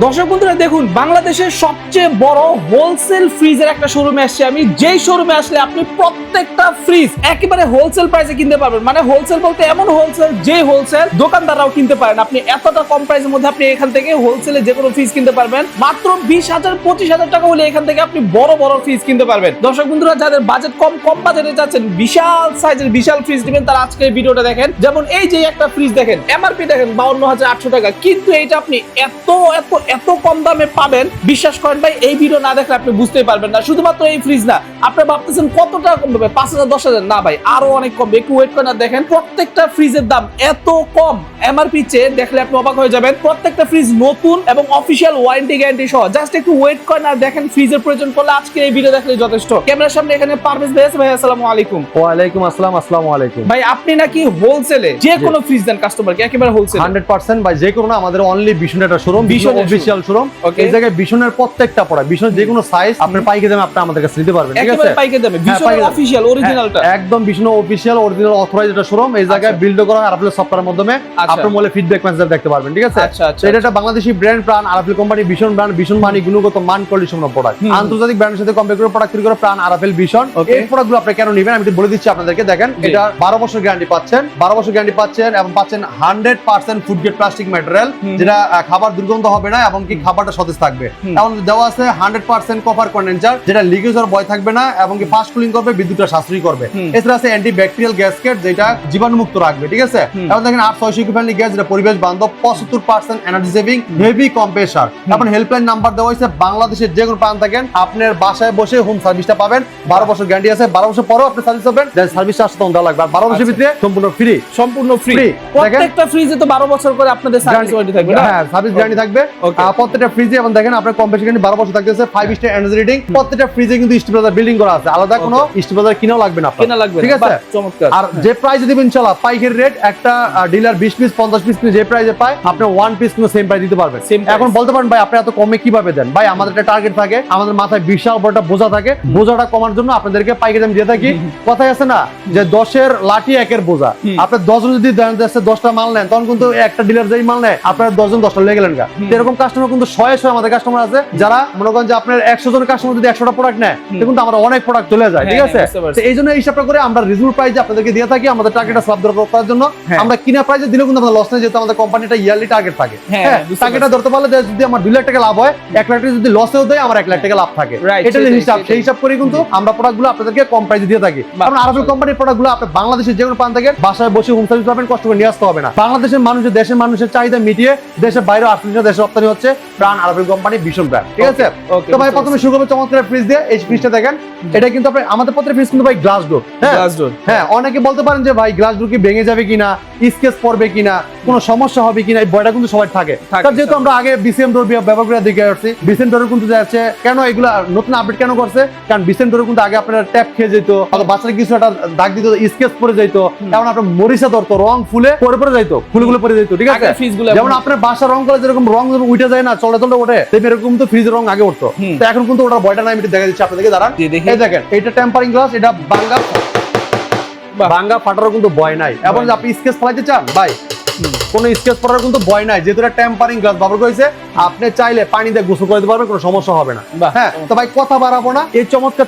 দর্শক বন্ধুরা দেখুন, বাংলাদেশের সবচেয়ে বড় হোলসেল ফ্রিজের একটা শোরুমে আসছে আমি। যেই শোরুমে আসলে আপনি প্রত্যেকটা ফ্রিজ একেবারে হোলসেল প্রাইসে কিনতে পারবেন। মানে হোলসেল বলতে এমন হোলসেল যে হোলসেল দোকানদাররাও কিনতে পারেন। আপনি এতটা কম প্রাইসের মধ্যে আপনি এখান থেকে হোলসেলে যে কোনো ফ্রিজ কিনতে পারবেন। মাত্র 20,000-25,000 টাকা হলে এখান থেকে আপনি বড় বড় ফ্রিজ কিনতে পারবেন। দর্শক বন্ধুরা যাদের বাজেট কম বাজেটে যাচ্ছেন, বিশাল সাইজের বিশাল ফ্রিজ নেবেন, তারা আজকে এই ভিডিওটা দেখেন। যেমন এই যে একটা ফ্রিজ দেখেন, এমআরপি দেখেন 52,800 টাকা, কিন্তু এইটা আপনি এত এত এত কম দামে পাবেন। বিশ্বাস করেন ভাই, এই ভিডিও না দেখলে আপনি বুঝতেই পারবেন না। শুধুমাত্র এই ফ্রিজ না, আপনারা ভাবতেছেন কত টাকা কম পাবে, 5,000 10,000 না ভাই, আরো অনেক কম। একটু ওয়েট করেন আর দেখেন প্রত্যেকটা ফ্রিজের দাম এত কম। এমআরপি চেয়ে দেখলে আপনি অবাক হয়ে যাবেন। প্রত্যেকটা ফ্রিজ নতুন এবং অফিশিয়াল ওয়ারেন্টি গ্যারান্টি সহ। জাস্ট একটু ওয়েট করেন আর দেখেন। ফ্রিজের প্রয়োজন পড়লে আজকে এই ভিডিও দেখলে যথেষ্ট। ক্যামেরার সামনে এখানে পারভেজ ভাই আছে। ভাই আসসালামু আলাইকুম। ওয়া আলাইকুম আসসালাম। আসসালামু আলাইকুম ভাই, আপনি নাকি হোলসেলে যে কোনো ফ্রিজ দেন কাস্টমারকে, একেবারে হোলসেল? 100% ভাই, যে কোনো না, আমাদের অনলি বিশনের একটা শোরুম, বিশন অফিশিয়াল শোরুম। এই জায়গায় বিশনের প্রত্যেকটা প্রোডাক্ট, বিশনের যে কোনো সাইজ আপনার পাইকারি দামে আপনি আমাদের কাছে নিতে পারবেন। ঠিক আছে, একেবারে পাইকারি দামে বিশনের অফিশিয়াল অরিজিনালটা, একদম বিশন অফিশিয়াল অরিজিনাল অথরাইজড একটা শোরুম। এই জায়গায় বিল্ড করা আরএফএল সফটওয়্যারের মাধ্যমে আপনার মলে ফিডব্যাক মেসেজ দেখতে পারবেন। ঠিক আছে, এটা একটা Bangladeshi brand, Pran RFL company, Vision brand, Vision মানি গুণগত মান কোয়ালিটি সম্পন্ন প্রোডাক্ট, আন্তর্জাতিক ব্র্যান্ডের সাথে কম্পেয়ার করে প্রোডাক্ট তৈরি করে প্রাণ আরএফএল বিশন। এই প্রোডাক্টগুলো আপনি কেন নেবেন আমি বলে দিচ্ছি আপনাদেরকে। দেখেন, এটা 12 বছর গ্যারান্টি পাচ্ছেন, 12 বছর গ্যারান্টি পাচ্ছেন এবং পাচ্ছেন 100% ফুড গ্রেড প্লাস্টিক ম্যাটেরিয়াল, যেটা খাবার দুর্গন্ধ হবে না এবং কি খাবারটা সতেজ থাকবে। এবং দেওয়া আছে 100% কপার কন্ডেন্সার, যেটা লিকেজ আর ভয় থাকবে না এবং কি ফাস্ট কুলিং করবে, বিদ্যুৎটা সাশ্রয়ী করবে। এছাড়া আছে অ্যান্টি ব্যাকটেরিয়াল গ্যাসকেট, যেটা জীবাণুমুক্ত রাখবে। ঠিক আছে, এবং দেখেন 800 ইকো ফ্রেন্ডলি গ্যাস, যেটা পরিবেশ বান্ধব, 75% এনার্জি সেভিং, হেভি কম্প্রেসার। এখন হেল্পলাইন নাম্বার দেওয়া হয়েছে, বাংলাদেশের যে কোনো প্রান্ত থাকেন আপনার বাসায় বসে হোম সার্ভিসটা পাবেন। 12 বছর গ্যারান্টি আছে, 12 বছর পরেও আপনি সার্ভিস পাবেন, দেন সার্ভিস চার্জ তো দেওয়া লাগবে। 12 বছরের ভিতরে সম্পূর্ণ ফ্রি, সম্পূর্ণ ফ্রি। প্রত্যেকটা ফ্রিজে তো 12 বছর করে আপনাদের সার্ভিস ওয়ারেন্টি থাকবে না? হ্যাঁ, সার্ভিস গ্যারান্টি থাকবে প্রত্যেকটা ফ্রিজে। এবং দেখেন আপনার কম্প্রেসার গ্যারান্টি 12 বছর থাকতেছে, 5 স্টার এনার্জি রেটিং। প্রত্যেকটা ফ্রিজে কিন্তু স্টেবিলাইজার বিল্ডিং করা আছে, আলাদা কোনো স্টেবিলাইজার কিনাও লাগবে না আপনার। ঠিক আছে, চমৎকার। আর যে প্রাইসে দিবেন ইনশাআল্লাহ পাইকারি রেট, একটা ডিলার 20 পিস 50 পিস যে প্রাইসে পায় আপনি 1 পিস কিন্তু সেম প্রাইস দিতে পারবেন। এখন বলতে পারেন ভাই আপনি এত কমে কিভাবে দেন? ভাই আমাদের একটা টার্গেট থাকে, আমাদের মাথায় বিশাল বড় একটা বোঝা থাকে। বোঝাটা কমার জন্য আপনাদেরকে পাইকারি দাম দিয়ে থাকি। কথাই আছে না যে 10-এর লাঠি 1-এর বোঝা। আপনি 10 জন যদি 10টা মাল নেন, তখন কিন্তু একটা ডিলার যেই মাল নেয় আপনার 10 জন 10টা লেগে গেলেন। এরকম কাস্টমার কিন্তু 100 আমাদের কাস্টমার আছে, যারা মনে করেন যে আপনার 100 জন কাস্টমার যদি 100টা প্রোডাক্ট নেয়, কিন্তু আমরা অনেক প্রোডাক্ট চলে যায়। ঠিক আছে, তো এই জন্য হিসাবটা করে আমরা রিজনেবল প্রাইসে আপনাদেরকে দিয়ে থাকি, আমাদের টার্গেটটা সাব করার জন্য। আমরা কিনা প্রাইসে দিলেও কিন্তু আমাদের লস নেই, যেহেতু আমাদের কোম্পানিটা ইয়ারলি টার্গেট থাকে। হ্যাঁ, টার্গেটটা ধরতে পারলে যদি আমার 2 লাখ টাকা লাভ হয়, 1 লাখ টাকা যদি লসেও দেয়, আমার 1 লাখ টাকা লাভ থাকে। এটা হিসাব, সেই হিসাব করে কিন্তু আমরা প্রোডাক্টগুলো আপনাদেরকে কম প্রাইসে দিয়ে থাকি। কারণ আরএফএল কোম্পানির প্রোডাক্টগুলো আপনি বাংলাদেশের যে কোনো প্রান্ত থেকে বাসায় বসে হোম সার্ভিস পাবেন, কষ্ট করে নিয়ে আসতে হবে না। বাংলাদেশের মানুষের, দেশের মানুষের চাহিদা মিটিয়ে দেশের বাইরে আসলে দেশে রপ্তানি হচ্ছে প্রাণ আরএফএল কোম্পানি বিশন ব্র্যান্ড। ঠিক আছে, তো ভাই প্রথমে শুরু করব চমৎকার ফ্রিজ দিয়ে। এই ফ্রিজটা দেখেন, এটা কিন্তু আপনি আমাদের প্রত্যেক ফ্রিজ কিন্তু ভাই গ্লাস ডোর। হ্যাঁ, অনেকে বলতে পারেন যে ভাই গ্লাস ডোর কি ভেঙে যাবে কিনা, স্কেচ পড়বে কিনা, কোনো সমস্যা হবে কিনা, এই ভয়টা কিন্তু সবাই থাকে। তার যেহেতু আমরা আগে বিসিএম ডোর ব্যবহার করে দেখে আসছি, বিসিএম ডোর কিন্তু যাচ্ছে কেন এগুলা নতুন আপডেট কেন করছে, কারণ বিসিএম ডোর কিন্তু আগে আপনার ট্যাপ খেয়ে যেত, অথবা বাচ্চারা কিছু একটা দাগ দিত, স্কেচ পড়ে যেত, কারণ আপনার মরিচা ধরতো, রং ফুলে পড়ে যেত, ফুলগুলো পড়ে যেত। ঠিক আছে, যেমন আপনার বাসা রং করে যেরকম রং উঠে যায় না, চলে ওঠে, এরকম তো ফ্রিজের রং আগে উঠতো। তো এখন কিন্তু ওটার ভয়টা নাই, আমি দেখা দিচ্ছি আপনাদেরকে। দাঁড়ান, এই দেখেন, এটা টেম্পারিং গ্লাস, এটা ভাঙ্গা ফাটারও কিন্তু ভয় নাই। এবং আপনি স্কেচ ফেলাইতে চান ভাই, কোনো স্কেচ পড়ার কিন্তু ভয় নাই, যেহেতু এটা টেম্পারিং গ্লাস ব্যবহার করেছে। আপনি চাইলে পানি দিয়ে গোসল করে দিতে পারবেন, কোনো সমস্যা হবে না। হ্যাঁ, তো ভাই কথা বাড়াবো না, এই চমৎকার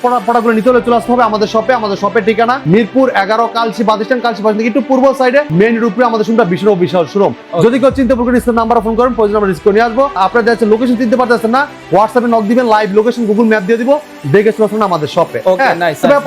প্রোডাক্টগুলো নিতে হলে চলে আসতে হবে আমাদের শপে। আমাদের শপের ঠিকানা মিরপুর 11 কালচি বাস স্ট্যান্ড, কালচি বাস থেকে একটু পূর্ব সাইডে মেইন রোডে আমাদের শোরুমটা বিশাল শোরুম। যদি কেউ চিন্তা করবেন স্ক্রিন নাম্বার ফোন করেন, প্রয়োজন আমরা রিস্ক নিয়ে আসবো। আপনারা যাচ্ছে লোকেশন চিনতে পারতেছেন না, হোয়াটসঅ্যাপে নক দিবেন, লাইভ লোকেশন গুগল ম্যাপ দিয়ে দিব, দেখে চলে আসুন আমাদের শপে।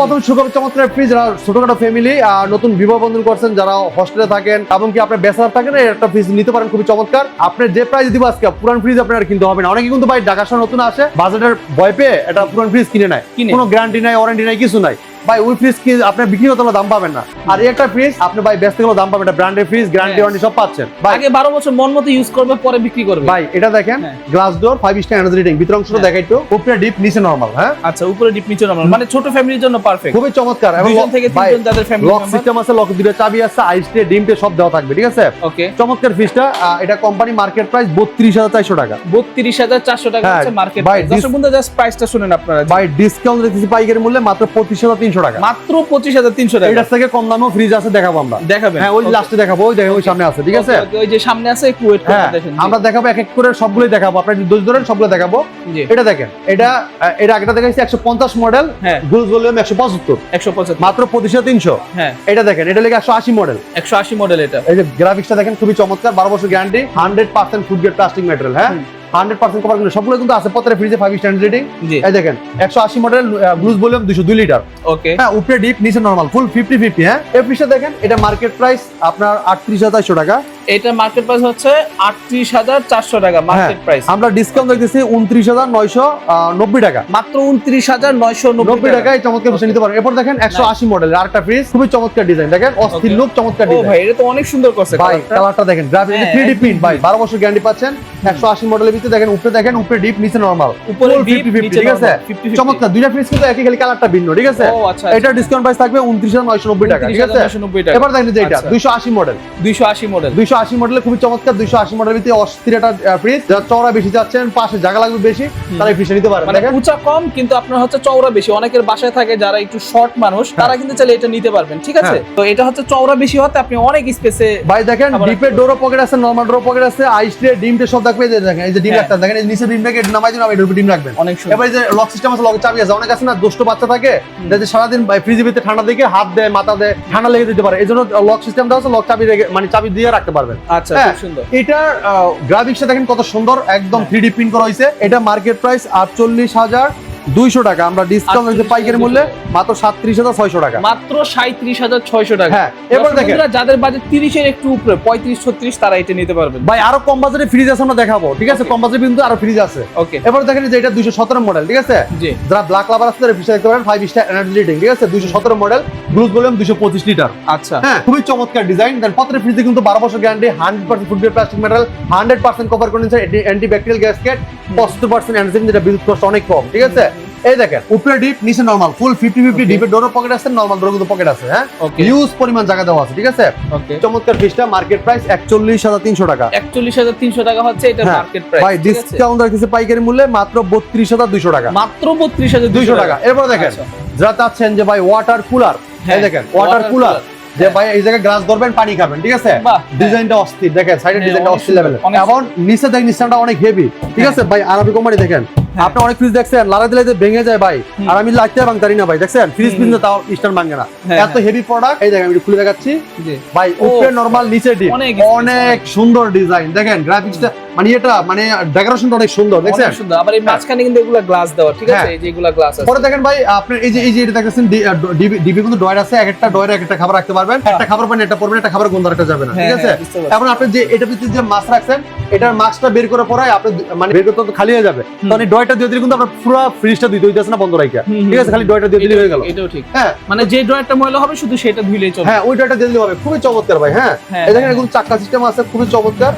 প্রথম শুরু চমৎকার ফ্রিজ, যারা ছোটখাটো ফ্যামিলি নতুন বিবাহ বন্ধন করছেন, যারা হোস্টেলে থাকেন এবং কি আপনার ব্যাচেলর থাকেন, একটা ফ্রিজ নিতে পারেন, খুবই চমৎকার। আপনার যে প্রাইস দিব আজকে, পুরান ফ্রিজ আপনার কিনতে হবে না। অনেকে কিন্তু ভাই ঢাকা শহরে নতুন আসে, বাজেটের ভয় পেয়ে এটা পুরান ফ্রিজ কিনে নেয়, কোনো গ্যারান্টি নাই, ওয়ারেন্টি নাই, কিছু নাই। ভাই ওই ফ্রিজ কি আপনি বিক্রি করতে দাম পাবেন না, আর এই একটা ফ্রিজ আপনি ভাই ব্যস্ত গেলেও দাম পাবেন। এটা ব্র্যান্ডের ফ্রিজ, গ্যারান্টি ওয়ারেন্টি সব পাচ্ছেন। ভাই আগে 12 বছর মন মতো ইউজ করবে, পরে বিক্রি করবে। ভাই এটা দেখেন, glass door, 5 star energy rating, ভিতর অংশটা দেখাই তো, উপরে ডিপ নিচে নরমাল। হ্যাঁ, আচ্ছা, উপরে ডিপ নিচে নরমাল, মানে ছোট ফ্যামিলির জন্য পারফেক্ট, খুবই চমৎকার। এবং 2 থেকে 3 জন যাদের ফ্যামিলি লক সিস্টেম আছে, লক দুটো চাবি আছে, আইস টে ডিম টে সব দেওয়া থাকবে। ঠিক আছে, ওকে, চমৎকার ফ্রিজটা। এটা কোম্পানি মার্কেট প্রাইস 32,400 টাকা, 32,400 টাকা হচ্ছে মার্কেট প্রাইস। দর্শক বন্ধুরা জাস্ট প্রাইসটা শুনেন আপনারা। ভাই ডিসকাউন্ট দিতেছি পাইকারি মূল্যে মাত্র 25,300 25,300 টাকা। মাত্র 25,300 টাকা। এটার থেকে কম দামেও ফ্রিজ আছে, দেখাবো আমরা। দেখাবেন? হ্যাঁ, ওই লাস্টে দেখাবো, ওই দেখেন ওই সামনে আছে, ঠিক আছে? ওই যে সামনে আছে, একটু ওয়েট করে হ্যাঁ, দেখেন। আমরা দেখাবো এক এক করে, সবগুলোই দেখাবো, আপনি যদি দোষ ধরেন সবগুলো দেখাবো। এটা দেখেন, এটা আগেটা দেখাইছি 150 মডেল, গ্লুজ ভলিউম 175, 175 মাত্র 25,300। হ্যাঁ, এটা দেখেন, এটা লেগে 180 মডেল, 180 মডেল। এটা এই যে গ্রাফিক্সটা দেখেন, খুবই চমৎকার, 12 বছর guarantee, 100% food grade plastic material. হ্যাঁ, 100% কভার করে সবগুলো কিন্তু আছে প্রত্যেকটা ফ্রিজে 5 স্টার রেটিং। এই দেখেন 180 মডেল, গ্লুজ ভলিউম 202 লিটার। ওকে, হ্যাঁ, উপরে ডিপ নিচে নরমাল, ফুল 50-50। হ্যাঁ, এই ফ্রিজটা দেখেন, এটা মার্কেট প্রাইস আপনার 38,400 টাকা। এটা মার্কেট প্রাইস হচ্ছে 38,400 টাকা মার্কেট প্রাইস। আমরা ডিসকাউন্ট দেখতেছি 29,990 টাকা, মাত্র 29,990 টাকা। এই চমৎকার ফ্রিজ নিতে পারেন। এরপর দেখেন 180 মডেলের আরেকটা ফ্রিজ, খুবই চমৎকার ডিজাইন, দেখেন অস্থির লুক, চমৎকার ও ডিজাইন। ভাই, এটা তো অনেক সুন্দর করছে ভাই, কালারটা। কালারটা দেখেন, গ্রাফিক 3D প্রিন্ট ভাই, 12 বছর গ্যারান্টি পাচ্ছেন। 180 মডেলের ভিতরে দেখেন, উপরে ডিপ নিচে নরমাল, উপরে ডিপ 50-50, ঠিক আছে? চমৎকার, দুইটা ফ্রিজ কিন্তু একই, খালি কালারটা ভিন্ন, ঠিক আছে? ও আচ্ছা, এটা ডিসকাউন্ট প্রাইস থাকবে 29,990 টাকা, ঠিক আছে? 29,990 টাকা। এবার দেখেন যে এটা 280 মডেল, 280 মডেল, 280 মডেলের খুবই চমৎকার, 280 মডেলের ভিতরে অস্থির একটা ফ্রিজ। যারা চওড়া বেশি চাচ্ছেন, পাশে জায়গা লাগবে বেশি, তারা এই ফ্রিজটা নিতে পারেন। মানে দেখেন উঁচা কম কিন্তু আপনার হচ্ছে চওড়া বেশি। অনেকের বাসায় থাকে যারা একটু শর্ট মানুষ, তারা কিন্তু চাইলে এটা নিতে পারবেন, ঠিক আছে? তো এটা হচ্ছে চওড়া বেশি হতে আপনি অনেক স্পেসে। ভাই দেখেন, ডিপের ডোরও পকেট আছে, নরমাল ডোরও পকেট আছে, আইস ট্রে, ডিম টে সব থাকবে। দেখেন এই যে ডিম রাখতে, দেখেন এই নিচে ডিমটাকে নামাই দিন, এটার উপর ডিম রাখবেন, অনেক সুন্দর। এবার এই যে লক সিস্টেম আছে, লকের চাবি আছে। অনেক আছে না দুষ্ট বাচ্চা থাকে, যে সারাদিন ফ্রিজের ভিতরে ঠান্ডা দেখে হাত দেয়, মাথা দেয়, ঠান্ডা লেগে দিতে পারে, এই জন্য লক সিস্টেম দেওয়া আছে, লক চাবি মানে চাবি দিয়ে রাখতে পারবেন। আচ্ছা, খুব সুন্দর। এটার গ্রাফিক্সটা দেখেন কত সুন্দর, একদম 3D প্রিন্ট করা হয়েছে। এটা মার্কেট প্রাইস 48,200 টাকা, আমরা ডিসকাউন্ট হচ্ছে পাইকারি মূল্যে মাত্র 37,600 টাকা, মাত্র 37,600 টাকা। হ্যাঁ, এবার দেখেন যাদের বাজেট 30 এর একটু উপরে, 35-36, তারা এটা নিতে পারবেন। ভাই আরো কম বাজেটের ফ্রিজ আছে, আমরা দেখাবো, ঠিক আছে? কম বাজেটে কিন্তু আরো ফ্রিজ আছে। ওকে, এবার দেখেন যে এটা 217 মডেল, ঠিক আছে? জি, যারা ব্ল্যাক লাভার আছে তারা ফ্রিজটা দেখতে পারেন, 5 স্টার এনার্জি রেটিং, ঠিক আছে? 217 মডেল, গ্লুজ ভলিউম 225 লিটার। আচ্ছা, হ্যাঁ, খুবই চমৎকার ডিজাইন। দেন প্রত্যেকটা ফ্রিজে কিন্তু 12 বছর guarantee, 100% food grade plastic material, 100% cover condenser, anti bacterial gasket, 75% antiseptic, যেটা বিদ্যুৎ কষ্ট অনেক কম, ঠিক আছে? এই দেখেন উপরে ডিপ নিচে নরমাল, ফুল 50-50। ডিপের ডোরও পকেট আছে, নরমাল ডোরও কিন্তু পকেট আছে। হ্যাঁ, ইউজ পরিমাণ জায়গা দেওয়া আছে, ঠিক আছে? ওকে, চমৎকার ফ্রিজটা মার্কেট প্রাইস 41,300 টাকা। 41,300 টাকা হচ্ছে এটা মার্কেট প্রাইস। ভাই ডিসকাউন্ট রাখছে পাইকারি মূল্যে মাত্র 32,200 টাকা, মাত্র 32,200 টাকা। এরপর দেখেন যারা চাচ্ছেন যে ভাই ওয়াটার কুলার, এই দেখেন ওয়াটার কুলার, যে ভাই এই জায়গায় গ্লাস ধরবেন, পানি খাবেন, ঠিক আছে? ডিজাইনটা অস্থির, দেখেন সাইডের ডিজাইনটা অস্থির লেভেল। এবং নিচে দেখেন, নিচেটা অনেক হেভি, ঠিক আছে ভাই? আরবি কোম্পানি দেখেন, আপনি অনেক ফ্রিজ দেখছেন লালা দিলে যে ভেঙে যায় ভাই, আর আমি লাগতে ভাঙতারি না ভাই, দেখছেন ফ্রিজ কিন্তু তাও স্টার ভাঙে না, এত হেভি প্রোডাক্ট। এই দেখেন আমি একটু খুলে দেখাচ্ছি ভাই, উপরে নরমাল নিচে ডিপ, অনেক সুন্দর ডিজাইন। দেখেন গ্রাফিক্সটা মানে এটা মানে ডেকোরেশনটা অনেক সুন্দর, দেখছেন? অনেক সুন্দর। আবার এই মাঝখানে কিন্তু এগুলা গ্লাস দেওয়া, ঠিক আছে? এই যে এগুলা গ্লাস আছে। পরে দেখেন ভাই, আপনি এই যে এটা দেখতেছেন, ডিবি কিন্তু ডয়ার আছে, এক একটা ডয়ারে এক একটা খাবার রাখতে পারবেন, একটা খাবার পানি একটা পড়বেন, একটা খাবার গন্ধ রাখতে যাবে না, ঠিক আছে? এখন আপনি যে এটা ভিতরে যে মাছ রাখছেন, এটার মাছটা বের করে পরে আপনি মানে বের করতে তো খালি হয়ে যাবে, তখন এই ডয়টা দিয়ে দিলে কিন্তু আপনার পুরো ফ্রিজটা ধুইতে হইতেছে না বন্ধ রাখা, ঠিক আছে? খালি ডয়টা দিয়ে দিলে হয়ে গেল। এটাও ঠিক। হ্যাঁ, মানে যে ডয়ারটা ময়লা হবে শুধু সেটা ধুইলেই চলবে। হ্যাঁ, ওই ডয়টা দিয়ে দিলে হবে, খুবই চমৎকার ভাই। হ্যাঁ, এই দেখেন এগুলো চাক্কা সিস্টেম আছে, খুবই চমৎকার,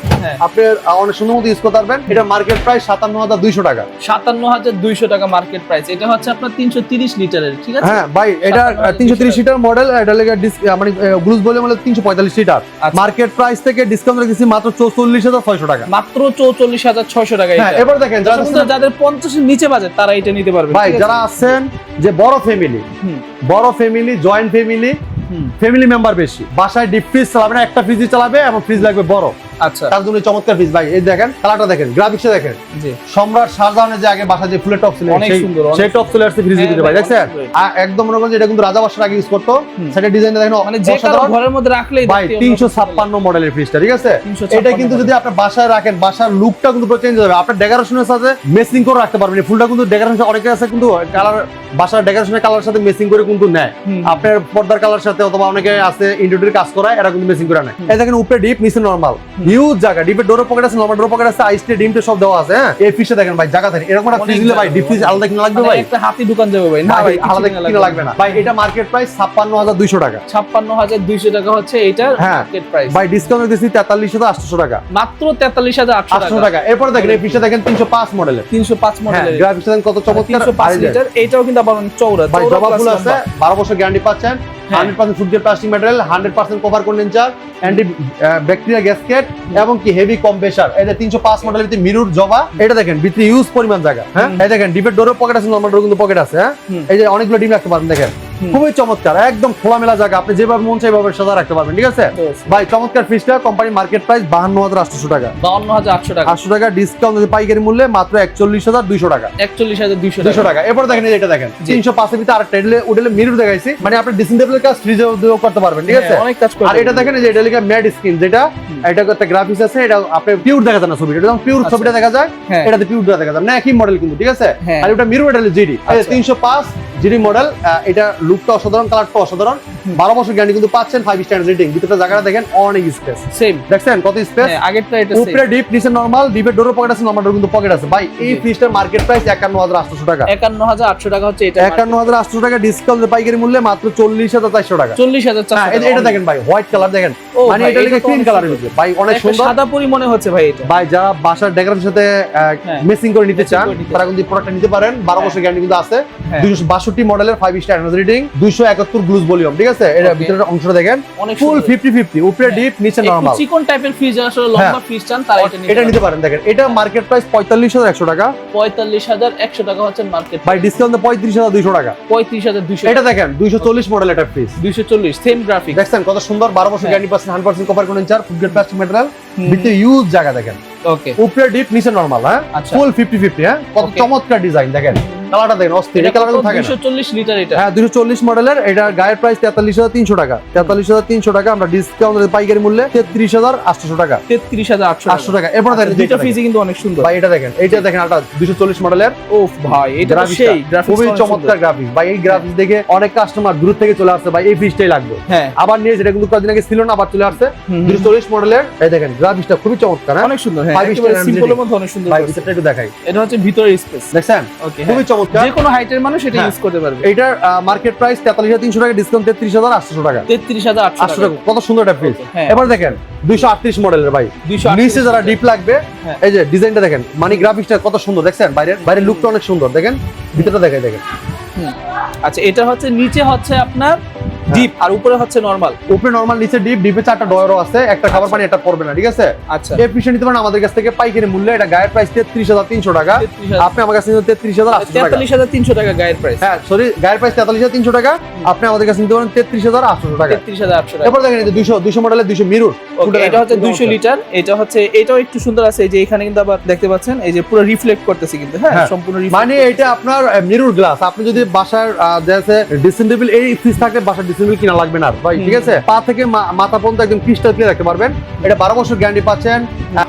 আপনি অনেক সুন্দর মতো ইউজ করতে পারবেন। এটা মার্কেট প্রাইস 57,200 টাকা, 57,200 টাকা মার্কেট প্রাইস। এটা হচ্ছে আপনার 330 লিটারের, ঠিক আছে? হ্যাঁ ভাই, এটা 330 লিটার মডেল, এটা লেগে মানে গ্লুজ ভলিউম হলো 345 লিটার। মার্কেট প্রাইস থেকে ডিসকাউন্ট রেখেছি মাত্র 44,600 টাকা, মাত্র 44,600 টাকা। হ্যাঁ, এবার দেখেন যাদের 50 এর নিচে বাজেট তারা এটা নিতে পারবে ভাই। যারা আছেন যে বড় ফ্যামিলি, জয়েন্ট ফ্যামিলি মেম্বার বেশি, বাসায় ডিপ ফ্রিজ চালাবে না, একটা ফ্রিজই চালাবে এবং ফ্রিজ লাগবে বড়। আচ্ছা, তার জন্য চমৎকার ফ্রিজ ভাই। এই দেখেন কালারটা দেখেন, গ্রাফিক্সটা দেখেন, সম্রাট শাহজাহানের যে আগে বাসা যে ফুলের টপ ছিল, সেই টপ চলে আসছে ফ্রিজের ভিতরে ভাই, দেখছেন? একদম মনে করেন এটা কিন্তু রাজা বাসার আগে ইউজ করতো, সেটা ডিজাইনটা দেখেন, মানে যে কারো ঘরের মধ্যে রাখলেই ভাই 356 মডেলের ফ্রিজটা, ঠিক আছে? এটা কিন্তু যদি আপনি বাসায় রাখেন, বাসার লুকটা কিন্তু পুরো চেঞ্জ হয়ে যাবে। আপনার ডেকোরেশনের সাথে ম্যাচিং করে রাখতে পারবেন। এই ফুলটা কিন্তু ডেকোরেশন অনেকে আছে কিন্তু কালার, বাসার ডেকোরেশনের কালার সাথে ম্যাচিং করে কিন্তু নেয়, আপনার পর্দার কালার সাথে, অথবা অনেকে আছে ইন্টেরিয়র কাজ করায়, এরা কিন্তু ম্যাচিং করে নেয়। এই দেখেন উপরে ডিপ নিচে নরমাল, হিউজ জায়গা, ডিপের ডোর পকেট আছে, নরমাল ডোর পকেট আছে, আইস ট্রে, ডিমটা সব দেওয়া আছে। হ্যাঁ, এই ফ্রিজটা দেখেন ভাই, জায়গা থাকে। এরকম একটা ফ্রিজ দিলে ভাই ডিপ ফ্রিজ আলাদা কিনা লাগবে ভাই, একটা হাতি দোকান যাবে ভাই, না ভাই আলাদা কিনা লাগবে না ভাই। এটা মার্কেট প্রাইস 56,200 টাকা, 56,200 টাকা হচ্ছে এটার মার্কেট প্রাইস। ভাই ডিসকাউন্ট দিয়েছি 43,800 টাকা, মাত্র 43,800 টাকা। এরপর দেখেন এই ফ্রিজটা দেখেন 305 মডেলের, 305 মডেলের, গ্রাফিক্স দেখেন কত চমৎকার, 305 লিটার। এটাও কিন্তু আবার চওড়া, ভাই জবা ফুল আছে, 12 বছর গ্যারান্টি পাচ্ছেন, 100% food grade plastic material, 100% cover condenser, anti bacteria gasket এবং কি হেভি কম্প্রেসার। এটা 305 মডেলের ভিতরে মিরর জবা। এটা দেখেন ভিতরে ইউজ পরিমাণ জায়গা। হ্যাঁ, এই দেখেন ডিপের ডোরের পকেট আছে, নরমাল ডোর কিন্তু পকেট আছে। হ্যাঁ, এই যে অনেকগুলো ডিম রাখতে পারেন, দেখেন খুবই চমৎকার, একদম খোলামেলা জায়গা, আপনি যেভাবে মন চাই ভাবে সাজা রাখতে পারবেন। ঠিক আছে ভাই, চমৎকার ফ্রিজটা কোম্পানি মার্কেট প্রাইস 52,800 টাকা, 52,800 টাকা, 800 টাকা ডিসকাউন্ট পাইকারি মূল্যে মাত্র 41,200 টাকা, 41,200 টাকা। এরপর দেখেন এটা দেখেন 305 এর ভিতরে আরেকটা উডেলে মিরর দেখাইছি, মানে আপনি ডিসেন্ডেবল কাজ ফ্রিজে দিয়েও করতে পারবেন। ঠিক আছে, অনেক কাজ করতে আর এটা দেখেন যে এটা লেখা ম্যাট স্ক্রিন, যেটা এটা একটা গ্রাফিক্স আছে, এটা আপনি পিওর দেখা যায় না ছবিটা, এটা পিওর ছবিটা দেখা যায়, এটাতে পিওর দেখা যায় না, একই মডেল কিন্তু। ঠিক আছে, আর এটা mirror model GD 305 GD model, এটা লুকটা অসাধারণ, কালারটা অসাধারণ, 12 বছর গ্যারান্টি কিন্তু পাচ্ছেন, 5 স্টার রেটিং। ভিতরটা জায়গাটা দেখেন অনেক স্পেস, সেম দেখছেন কত স্পেস, আগেরটা এটা উপরে ডিপ নিচে নরমাল, ডিপের ডোর পকেট আছে, নরমাল ডোর কিন্তু পকেট আছে। ভাই এই ফ্রিজটার মার্কেট প্রাইস 51,800 টাকা, 51,800 টাকা হচ্ছে এটা, 51,800 টাকা ডিসকাউন্ট পাইকারি মূল্যে মাত্র 40,400 টাকা, 40,400 টাকা। এটা দেখেন ভাই হোয়াইট কালার দেখেন, মানে এটা লিখে ক্রিম কালারের মধ্যে, ভাই অনেক সুন্দর, সাদা পরি মনে হচ্ছে ভাই এটা। ভাই যারা বাসার ডেকোরেশনের সাথে মেসিং করে নিতে চান তারা কিন্তু প্রোডাক্টটা নিতে পারেন, 12 বছর গ্যারান্টি কিন্তু আছে, 262 মডেলের 5 স্টার রেটিং, 271 গ্লুজ ভলিউম। ঠিক আছে, এটা ভিতরের অংশটা দেখেন ফুল 50-50, উপরে ডিপ নিচে নরমাল, চিকন টাইপের ফ্রিজ, আসলে লম্বা ফ্রিজ চান তারা এটা নিতে পারেন। দেখেন এটা মার্কেট প্রাইস 45,100 টাকা, 45,100 টাকা হচ্ছে মার্কেট, ভাই ডিসকাউন্টে 35,200 টাকা, 35,200। এটা দেখেন 240 মডেল এটা ফ্রিজ, 240 সেম গ্রাফিক্স, দেখছেন কত সুন্দর, 12 বছর গ্যারান্টি পাচ্ছেন, 100% copper condenser, food grade plastic material, ভিতরে ইউজ জায়গা দেখেন, ওকে উপরে ডিপ নিচে নরমাল, হ্যাঁ ফুল 50-50, হ্যাঁ কত চমৎকার ডিজাইন দেখেন, কালারটা দেখেন অস্থির, এই কালারটা থাকে না, 240 লিটার এটা, হ্যাঁ 240 মডেলের, এটা গায়ের প্রাইস 43,300 টাকা, 43,300 টাকা, আমরা ডিসকাউন্ট পাইকারি মূল্যে 33,800 টাকা, 33,800 টাকা। এরপর দেখেন দুটো ফ্রিজ কিন্তু অনেক সুন্দর ভাই, এটা দেখেন, এটা দেখেন, এটা 240 মডেলের, ওফ ভাই এটা তো সেই গ্রাফিক্স, খুবই চমৎকার গ্রাফিক্স ভাই, এই গ্রাফিক্স দেখে অনেক কাস্টমার দূর থেকে চলে আসছে, ভাই এই ফ্রিজটাই লাগবে, হ্যাঁ আবার নিয়ে যেটা কিন্তু কদিন আগে ছিল না, আবার চলে আসছে 240 মডেলের, এই দেখেন গ্রাফিক্সটা খুবই চমৎকার, অনেক সুন্দর, হ্যাঁ Five star সিম্পলের মধ্যে অনেক সুন্দর, ভাই ভিতরটা একটু দেখাই, এটা হচ্ছে ভিতরের স্পেস, দেখছেন ওকে খুবই চমৎকার, যে কোনো হাইটের মানুষ এটা ইউজ করতে পারবে। এটার মার্কেট প্রাইস 43,300 টাকা, ডিসকাউন্ট 33,800 টাকা, 33,800 টাকা, কত সুন্দর একটা ফ্রিজ। হ্যাঁ। এবার দেখেন 238 মডেলের ভাই, 238 নিচে যারা ডিপ লাগবে, হ্যাঁ। এই যে ডিজাইনটা দেখেন, মানে গ্রাফিক্সটা কত সুন্দর, দেখছেন বাইরের লুকটা অনেক সুন্দর, দেখেন ভিতরটা দেখেন। আচ্ছা এটা হচ্ছে নিচে হচ্ছে আপনার ডিপ আর উপরে হচ্ছে নরমাল, উপরে নরমাল, নিচে ডিপ, ডিপে 4টা ডয়ারও আছে, একটা খাবার পানি একটা পড়বে না। ঠিক আছে, আচ্ছা এই ফ্রিজটা নিতে পারেন আমাদের কাছ থেকে পাইকারি মূল্যে, এটা গায়ের প্রাইস 33,300 টাকা, 33,000 আপনি আমার কাছে নিতে 33,800 টাকা, 43,300 টাকা গায়ের প্রাইস, হ্যাঁ সরি গায়ের প্রাইস 43,300 টাকা, আপনি আমাদের কাছে নিতে পারেন 33,800 টাকা। 33,800 টাকা। এরপর দেখেন এই যে 200 মডেলের 200 মিরর, এটা হচ্ছে 200 লিটার, এটা হচ্ছে এটাও একটু সুন্দর আছে, এই যে এখানে কিন্তু আবার দেখতে পাচ্ছেন এই যে পুরো রিফ্লেক্ট করতেছে কিন্তু, হ্যাঁ সম্পূর্ণ মানে এটা আপনার মিরর গ্লাস, আপনি যদি বাসার ডিসেন্ডেবল এই ফ্রিজ থাকে, বাসার ডিসেন্ডেবল কিনা লাগবে না ভাই। ঠিক আছে, পা থেকে মাথা পর্যন্ত একদম ক্রিস্টাল ক্লিয়ার রাখতে পারবেন, এটা 12 বছর গ্যারান্টি পাচ্ছেন,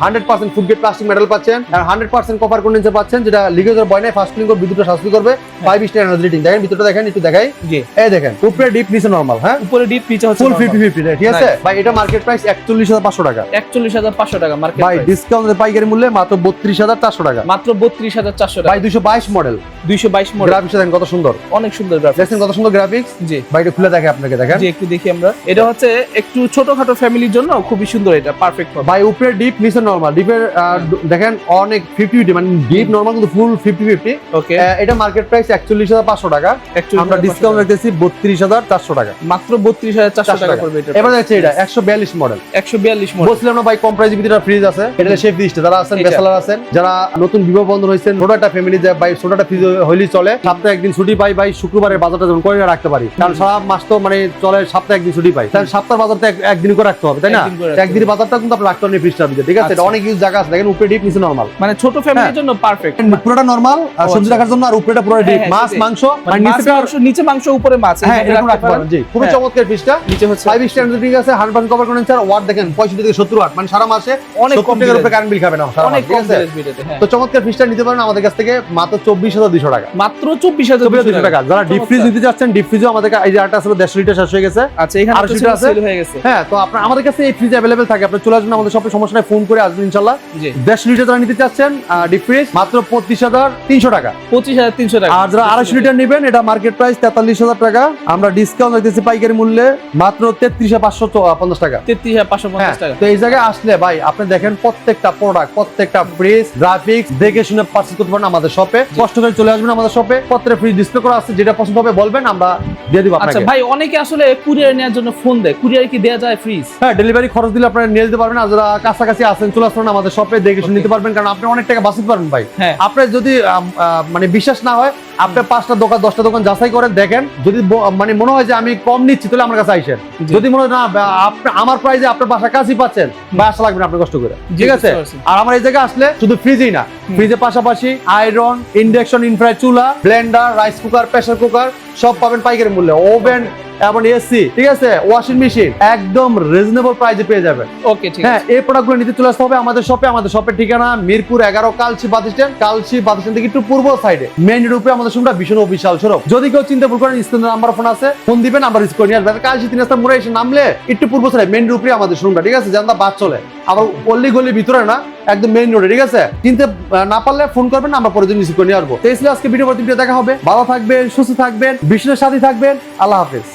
100% ফুড গ্রেড প্লাস্টিক মেটাল পাচ্ছেন, আর 100% কপার কন্ডেন্সার পাচ্ছেন, যেটা লিকেজের ভয় নাই, ফাস্ট ক্লিন করবে, বিদ্যুৎ শাস্তি করবে, 5 স্টার এনার্জি রেটিং। দেখেন ভিতরটা দেখেন, একটু দেখাই, জি এই দেখেন উপরে ডিপ নিচে নরমাল, হ্যাঁ উপরে ডিপ নিচে হচ্ছে ফুল normal। 50-50, ঠিক আছে ভাই। এটা মার্কেট প্রাইস 41,500 টাকা, 41,500 টাকা মার্কেট ভাই প্রাইস, ডিসকাউন্ট পাইকারি মূল্যে মাত্র 32,400 টাকা, মাত্র 32,400 টাকা, ভাই 222 মডেল, 222 মডেল, গ্রাফিক্স দেখেন কত সুন্দর, অনেক সুন্দর গ্রাফিক্স, দেখেন কত সুন্দর গ্রাফিক্স। জি ভাই এটা খুলে দেখে আপনাকে, দেখেন জি একটু দেখি আমরা, এটা হচ্ছে একটু ছোটখাটো ফ্যামিলির জন্য খুবই সুন্দর, এটা পারফেক্ট হবে। ভাই উপরে ডিপ নিচে নরমাল, ডিপের দেখেন অনেক 50-50, মানে ডিপ নরমাল কিন্তু ফুল 50-50। ওকে এটা মার্কেট প্রাইস 41,500 টাকা, আমরা ডিসকাউন্ট রাখতেছি 32,400 টাকা, মাত্র 32,400 টাকা পড়বে এটা। এবার দেখছি এটা 142 মডেল, 142 মডেল, বলছিলাম না ভাই কম প্রাইসে ভিতরে ফ্রিজ আছে, এটা শেফ ফ্রিজটা যারা আছেন এটা। বেসালার আছেন, যারা নতুন বিবাহ বন্ধন হয়েছেন, ছোট একটা ফ্যামিলি যায় ভাই, ছোট একটা ফ্রিজ হইলেই চলে, সপ্তাহে একদিন ছুটি পাই ভাই, শুক্রবারের বাজারটা যেমন করে রাখতে পারি, কারণ সারা মাস তো মানে চলে, সপ্তাহে একদিন ছুটি পাই, তাহলে সপ্তাহ বাজারটা একদিন করে রাখতে হবে, তাই না? একদিন করে রাখতে একদিনের বাজারটা কিন্তু আপনি রাখতে পারেন ফ্রিজটার ভিতরে। ঠিক আছে, এটা অনেক ইউজ জায়গা আছে, দেখেন উপরে ডিপ নিচে নরমাল, মানে ছোট ফ্যামিলির জন্য পারফেক্ট, পুরোটা নরমাল আর সবজি রাখার জন্য, আর উপরেটা পুরো ডিপ, মাছ মাংস, মানে নিচে মাংস উপরে মাছ, হ্যাঁ এরকম রাখতে পারেন। জি খুবই চমৎকার ফ্রিজটা, নিচে হচ্ছে 5 স্টার রেটিং আছে, 100% কভার কন্ডেন্সার, ওয়াট দেখেন 65 থেকে 70 ওয়াট, মানে সারা মাসে অনেক 70 কম টাকার উপরে কারেন্ট বিল খাবে না সারা মাস। অনেক ঠিক কম আছে, বিলেতে, হ্যাঁ তো চমৎকার ফ্রিজটা নিতে পারেন আমাদের কাছ থেকে মাত্র 24,200 টাকা, মাত্র 24,200 টাকা। যারা ডিপ ফ্রিজ নিতে যাচ্ছেন, ডিপ ফ্রিজও আমাদের এই যে আটা আসলে 150 লিটার শেষ হয়ে গেছে, আচ্ছা এখানে আরো তো সেটা আছে। সেল হয়ে গেছে, হ্যাঁ তো আপনার আমাদের কাছে এই ফ্রিজ अवेलेबल থাকে, আপনি চলে আসবেন আমাদের শপে, সমস্যা নাই, ফোন করে আসবেন ইনশাআল্লাহ। জি 150 লিটার যারা নিতে চাচ্ছেন ডিপ ফ্রিজ মাত্র 25,300 টাকা, 25,300 টাকা, আর যারা 250 লিটার নেবেন এটা মার্কেট প্রাইস 43,000 টাকা, আমরা ডিসকাউন্ট রাখতেছি পাইকারি মূল্যে মাত্র 33,550 টাকা, 33,550 টাকা। তো এই জায়গায় আসলে ভাই আপনি দেখেন প্রত্যেকটা প্রোডাক্ট, প্রত্যেকটা ফ্রিজ গ্রাফিক্স দেখে শুনে পারচেজ করতে পারেন আমাদের শপে, কষ্ট করে চলে আসবেন আমাদের শপে, প্রত্যেকটা ফ্রিজ ডিসপ্লে করা আছে, যেটা পছন্দ হবে বলবেন, আমরা দিয়ে দিব আচ্ছা আপনাকে। ভাই অনেকে আসলে কুরিয়ার নেওয়ার জন্য ফোন দেয়, কুরিয়ারে কি দেয়া যায় ফ্রিজ? হ্যাঁ ডেলিভারি খরচ দিলে আপনারা নিয়ে যেতে পারবেন, আর যারা কাছাকাছি আছেন চলে আসবেন আমাদের শপে, দেখে শুনে নিতে পারবেন, কারণ আপনি অনেক টাকা বাঁচাতে পারবেন ভাই। হ্যাঁ। আপনার যদি মানে বিশ্বাস না হয় আপনি 5টা দোকান 10টা দোকান যাচাই করেন, দেখেন যদি মানে মনে হয় যে আমি কম নিচ্ছি তাহলে আমার কাছে আইসেন। জি। যদি মনে হয় না আপনি আমার প্রাইসে আপনার বাসা কাছেই পাচ্ছেন, বা আসা লাগবে না আপনি কষ্ট করে, জি, ঠিক আছে? বুঝতে পারছি। আর আমার এই জায়গায় আসলে শুধু ফ্রিজই না, ফ্রিজের পাশাপাশি আয়রন, ইন্ডাকশন ইনফ্রাই চুলা, Blender, rice cooker, pressure cooker সব পাবেন পাইকারি মূল্যে, ওভেন এবং এসি, ঠিক আছে, ওয়াশিং মেশিন একদম রিজনেবল প্রাইসে পেয়ে যাবেন। ওকে, ঠিক হ্যাঁ, আছে। এই প্রোডাক্টগুলো নিতে চলে আসতে হবে আমাদের শপে। আমাদের শপের ঠিকানা মিরপুর 11 কালচি বাস স্ট্যান্ড। কালচি বাস স্ট্যান্ড থেকে একটু পূর্ব সাইডে মেইন রোডে আমাদের শোরুমটা ভীষণ বিশাল সড়ক। যদি কেউ চিন্তা ভুল করেন, স্ক্রিনে নাম্বার ফোন আছে, ফোন দিবেন, নাম্বার রিসিভ করে নিয়ে আসবেন। কালচি 3 রাস্তা মোড়ে এসে নামলে একটু পূর্ব সাইডে মেইন রোডে আমাদের শোরুমটা, ঠিক আছে, জানলা বাস চলে, আবার অল্লি গলির ভিতরে না, একদম মেইন রোডে, ঠিক আছে? চিনতে না পারলে ফোন করবেন, আমরা পরে দিন রিসিভ করে নিয়ে আসবো। তো এই ছিল আজকে ভিডিও, দেখা হবে। ভালো থাকবেন, সুস্থ থাকবেন, বিশ্বের সাথে থাকবেন। আল্লাহ হাফেজ।